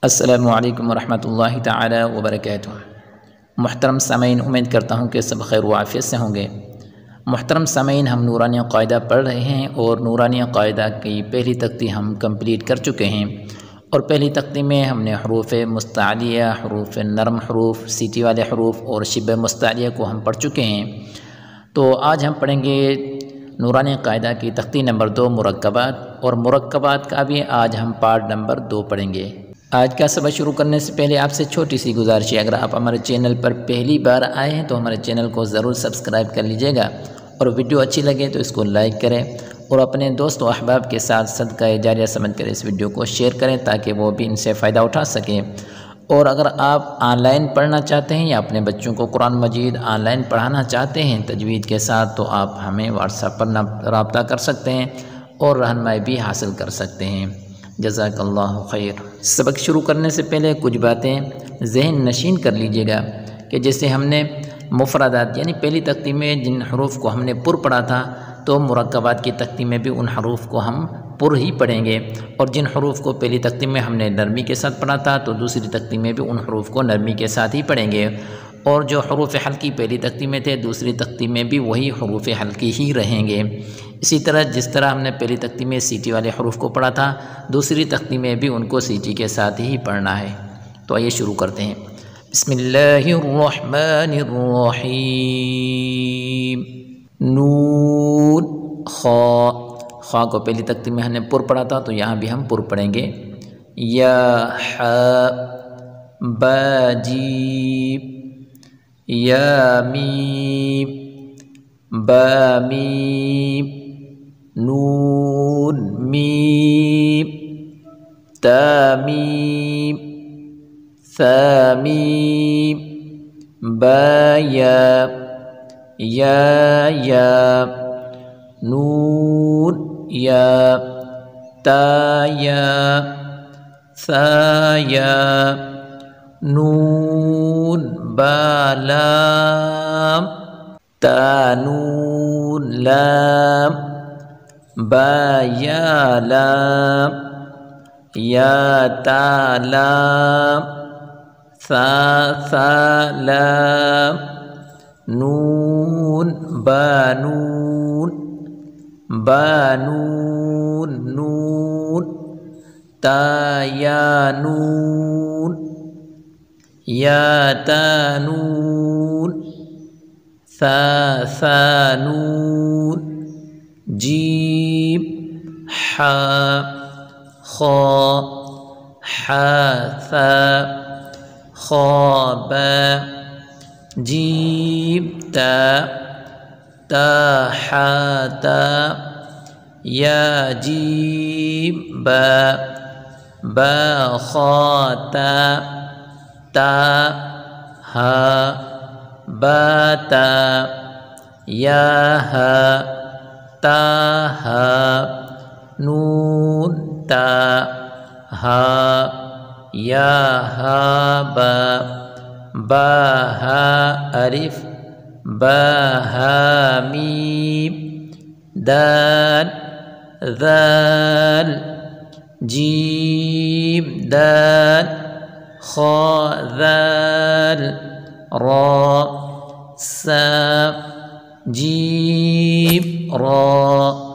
السلام علیکم ورحمۃ اللہ تعالی وبرکاتہ۔ محترم سامعین، امید کرتا ہوں کہ سب خیر و عافیت سے ہوں گے۔ محترم سامعین، ہم نورانی قاعدہ پڑھ رہے ہیں اور نورانی قاعدہ کی پہلی تختی ہم کمپلیٹ کر چکے ہیں، اور پہلی تختی میں ہم نے حروف مستعلیہ، حروف نرم حروف، سیٹی والے حروف اور شبہ مستعلیہ کو ہم پڑھ چکے ہیں۔ تو آج ہم پڑھیں گے نورانی قاعدہ کی تختی نمبر 2 مرکبات، اور مرکبات کا بھی آج ہم پارٹ نمبر 2 پڑھیں گے۔ آج کا سبق شروع کرنے سے پہلے آپ سے چھوٹی سی گزارش ہے، اگر آپ ہمارے چینل پر پہلی بار آئے ہیں تو ہمارے چینل کو ضرور سبسکرائب کر لیجئے گا، اور ویڈیو اچھی لگے تو اس کو لائک کریں اور اپنے دوست و احباب کے ساتھ صدقہ جاریہ سمجھ کر اس ویڈیو کو شیئر کریں تاکہ وہ بھی ان سے فائدہ اٹھا سکیں۔ اور اگر آپ آن لائن پڑھنا چاہتے ہیں یا اپنے بچوں کو قرآن مجید آن لائن پڑھانا چاہتے ہیں تجوید کے ساتھ، تو آپ ہمیں واٹس ایپ پر رابطہ کر سکتے ہیں اور رہنمائی بھی حاصل کر سکتے ہیں۔ جزاک اللہ خیر۔ سبق شروع کرنے سے پہلے کچھ باتیں ذہن نشین کر لیجئے گا کہ جیسے ہم نے مفردات یعنی پہلی تختی میں جن حروف کو ہم نے پر پڑھا تھا، تو مرکبات کی تختی میں بھی ان حروف کو ہم پر ہی پڑھیں گے، اور جن حروف کو پہلی تختی میں ہم نے نرمی کے ساتھ پڑھا تھا تو دوسری تختی میں بھی ان حروف کو نرمی کے ساتھ ہی پڑھیں گے، اور جو حروف حلقی پہلی تختی میں تھے دوسری تختی میں بھی وہی حروف حلقی ہی رہیں گے۔ اسی طرح جس طرح ہم نے پہلی تختی میں سیٹی والے حروف کو پڑھا تھا، دوسری تختی میں بھی ان کو سیٹی کے ساتھ ہی پڑھنا ہے۔ تو آئیے شروع کرتے ہیں۔ بسم اللہ الرحمن الرحیم۔ نون، خا کو پہلی تختی میں ہم نے پر پڑھا تھا تو یہاں بھی ہم پر پڑھیں گے۔ یا ح، با جیم، یا میم، با میم، نون میم، تا میم، ثا میم، با یا، نون یا، تا یا، ثا یا، نون با لام، تا نون لام، با یا لام، یا تا لام، ثا لام، نون با نون، با نون نون، تا یا نون، یا تا نون، ثا نون، جیم، ح، خا، ثا، خا با، جیم تا، تا، یا جیم با، خا تا، ہا، با تا، یا تا، نون تا، ہا، یا با الف، با میم، دال، ذال، جیم دال، خا ذال، را، سا، جیم را،